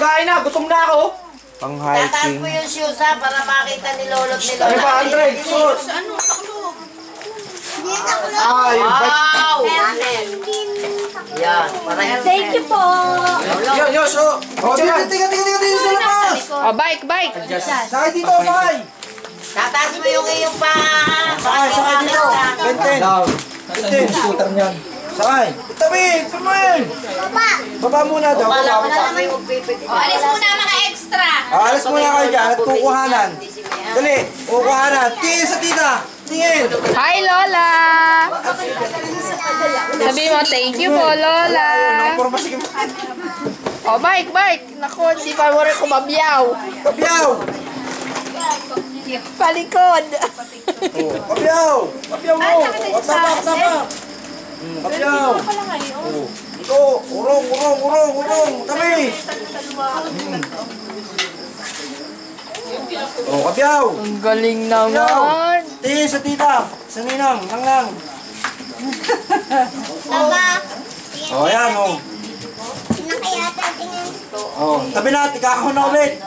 Magain na, gutom na ako. Pang Tataas hiking. mo yung shoes ha, para makita ni Lolo't ni Ano Lola. ba, Andre? Sus! Ay, Wow! Yan, parang Thank you po. Yo, so. Oh, tiga sa labas. Oh, bike. Sakay dito, sakay. tataas mo yung iyong paa. Sakay dito. Benten. Benten. Scooter niyan. Sakay. Itabi, tumayin. Baba muna daw. Wala mo Baba. na kami magpipiti. Alis muna mga extra. Alis muna kayo dyan at kukuhanan. Dali, kukuhanan. Tingin sa tita. Tingin. Hi, Lola. Sabi mo, thank you po, Lola. Nakaporma sige mo. Oh, bike. Naku, hindi pa mo rin kumabiyaw. Kapiyaw. Palikod. Kapiyaw. Kapiyaw mo. O, tama. Kapiyaw. Ito, urong. Tabi. O, kapiyaw. Ang galing naman. Tingin sa tita. Sa ninang. Nang. O, yan, o. O, tabi natin. Kakahon na ulit.